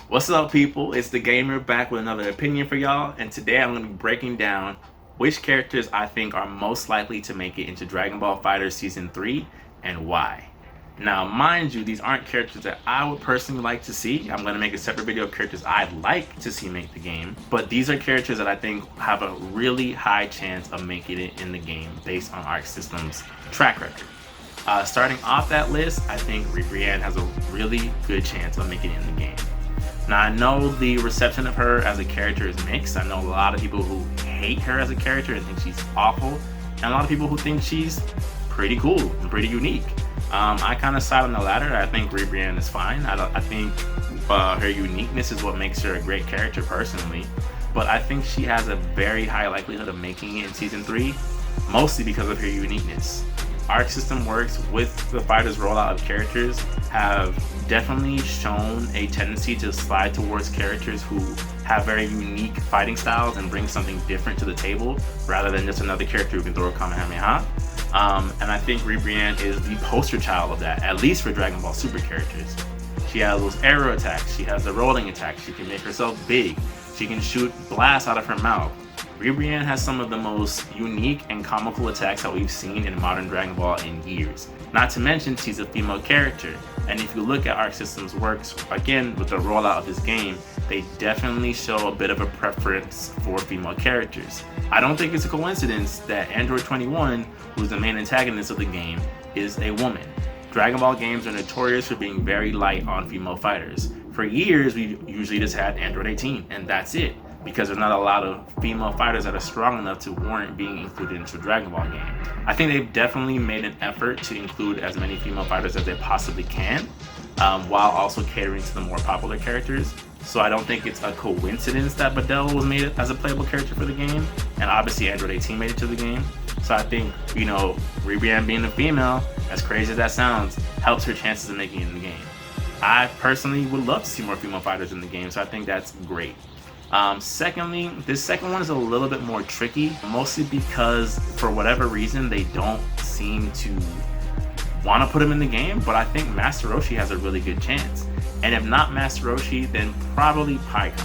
What's up, people? It's the Gamer back with another opinion for y'all, and today I'm going to be breaking down which characters I think are most likely to make it into Dragon Ball Fighterz Season 3 and why. Now, mind you, these aren't characters that I would personally like to see. I'm going to make a separate video of characters I'd like to see make the game, but these are characters that I think have a really high chance of making it in the game based on ArcSystem's track record. Starting off that list, I think Brienne has a really good chance of making it in the game. Now, I know the reception of her as a character is mixed. I know a lot of people who hate her as a character and think she's awful, and a lot of people who think she's pretty cool and pretty unique. I kind of side on the latter. I think Brienne is fine. I think her uniqueness is what makes her a great character personally, but I think she has a very high likelihood of making it in Season 3, mostly because of her uniqueness. ArcSystem Works with the Fighterz rollout of characters have definitely shown a tendency to slide towards characters who have very unique fighting styles and bring something different to the table rather than just another character who can throw a Kamehameha. And I think Brienne is the poster child of that, at least for Dragon Ball Super characters. She has those arrow attacks, she has the rolling attacks, she can make herself big, she can shoot blasts out of her mouth. Brienne has some of the most unique and comical attacks that we've seen in modern Dragon Ball in years. Not to mention, she's a female character, and if you look at ArcSystem's Works, again with the rollout of this game, they definitely show a bit of a preference for female characters. I don't think it's a coincidence that Android 21, who's the main antagonist of the game, is a woman. Dragon Ball games are notorious for being very light on female fighters. For years, we usually just had Android 18, and that's it, because there's not a lot of female fighters that are strong enough to warrant being included into a Dragon Ball game. I think they've definitely made an effort to include as many female fighters as they possibly can, while also catering to the more popular characters. So I don't think it's a coincidence that Videl was made as a playable character for the game, and obviously Android 18 made it to the game. So I think, Brienne being a female, as crazy as that sounds, helps her chances of making it in the game. I personally would love to see more female fighters in the game, so I think that's great. Secondly, this second one is a little bit more tricky, mostly because for whatever reason they don't seem to want to put him in the game, but I think Master Roshi has a really good chance. And if not Master Roshi, then probably Pikkon.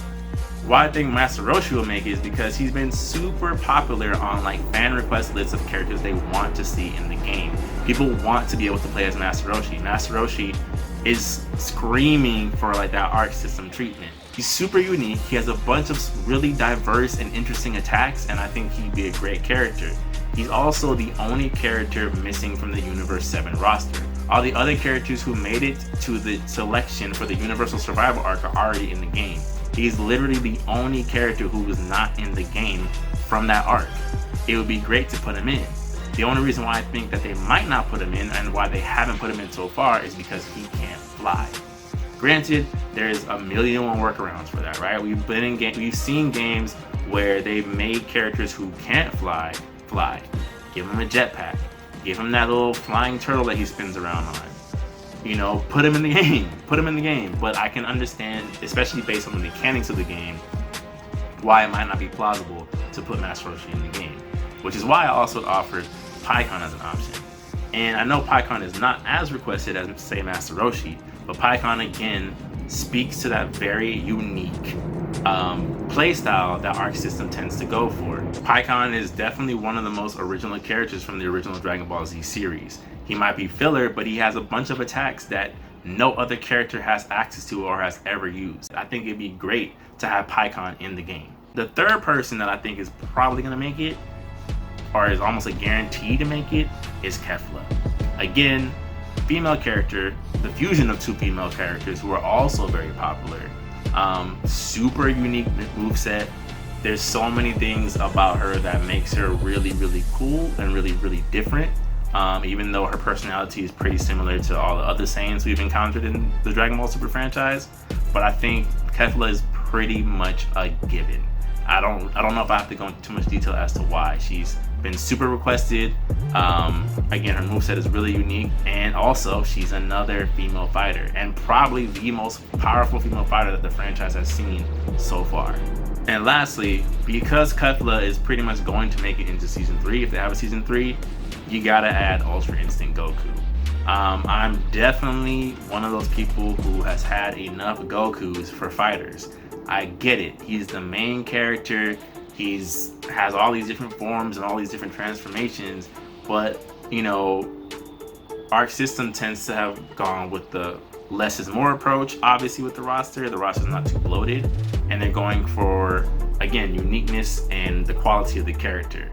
Why I think Master Roshi will make it is because he's been super popular on fan request lists of characters they want to see in the game. People want to be able to play as Master Roshi. Master Roshi is screaming for that ArcSystem treatment. He's super unique, he has a bunch of really diverse and interesting attacks, and I think he'd be a great character. He's also the only character missing from the Universe 7 roster. All the other characters who made it to the selection for the Universal Survival arc are already in the game. He's literally the only character who was not in the game from that arc. It would be great to put him in. The only reason why I think that they might not put him in and why they haven't put him in so far is because he can't fly. Granted, there's a million and one workarounds for that, right? We've seen games where they've made characters who can't fly. Give him a jetpack. Give him that little flying turtle that he spins around on. Put him in the game. But I can understand, especially based on the mechanics of the game, why it might not be plausible to put Master Roshi in the game. Which is why I also offered Pikkon as an option. And I know Pikkon is not as requested as, say, Master Roshi, but Pikkon again speaks to that very unique playstyle that ArcSystem tends to go for. Pikkon is definitely one of the most original characters from the original Dragon Ball Z series. He might be filler, but he has a bunch of attacks that no other character has access to or has ever used. I think it'd be great to have Pikkon in the game. The third person that I think is probably going to make it, or is almost a guarantee to make it, is Kefla. Again, female character, the fusion of two female characters who are also very popular. Super unique moveset. There's so many things about her that makes her really, really cool and really, really different. Even though her personality is pretty similar to all the other Saiyans we've encountered in the Dragon Ball Super franchise. But I think Kefla is pretty much a given. I don't know if I have to go into too much detail as to why. She's been super requested. Again, her moveset is really unique, and also she's another female fighter, and probably the most powerful female fighter that the franchise has seen so far. And lastly, because Kefla is pretty much going to make it into Season 3, if they have a Season 3, you gotta add Ultra Instinct Goku. I'm definitely one of those people who has had enough Gokus for Fighterz. I get it. He's the main character. Has all these different forms and all these different transformations, but you know, ArcSystem tends to have gone with the less is more approach. Obviously, with the roster is not too bloated, and they're going for, again, uniqueness and the quality of the character.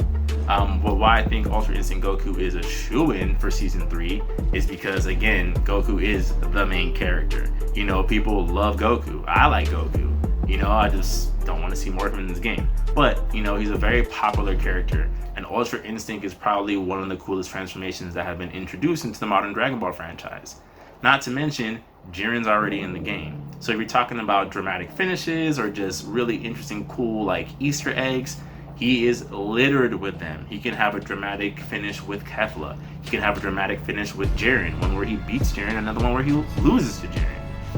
But why I think Ultra Instinct Goku is a shoo-in for Season 3 is because, again, Goku is the main character. You know, people love Goku. I like Goku. You know, I just don't want to see more of him in this game. But, you know, he's a very popular character, and Ultra Instinct is probably one of the coolest transformations that have been introduced into the modern Dragon Ball franchise. Not to mention, Jiren's already in the game. So if you're talking about dramatic finishes or just really interesting, cool, like Easter eggs, he is littered with them. He can have a dramatic finish with Kefla. He can have a dramatic finish with Jiren, one where he beats Jiren, another one where he loses to Jiren.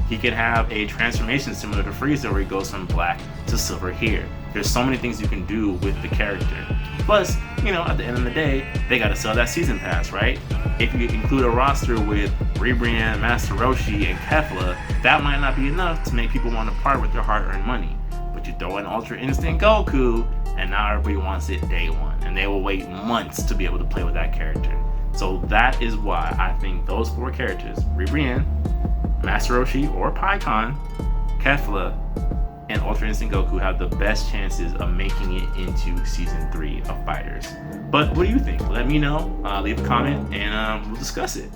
He can have a transformation similar to Frieza where he goes from black to silver here. There's so many things you can do with the character. Plus, you know, at the end of the day, they gotta sell that season pass, right? If you include a roster with Brienne, Master Roshi, and Kefla, that might not be enough to make people want to part with their hard-earned money. But you throw in Ultra Instinct Goku, and now everybody wants it day one, and they will wait months to be able to play with that character. So that is why I think those four characters, Brienne, Master Roshi or Pikkon, Kefla, and Ultra Instinct Goku have the best chances of making it into Season 3 of Fighterz. But what do you think? Let me know, leave a comment, and we'll discuss it.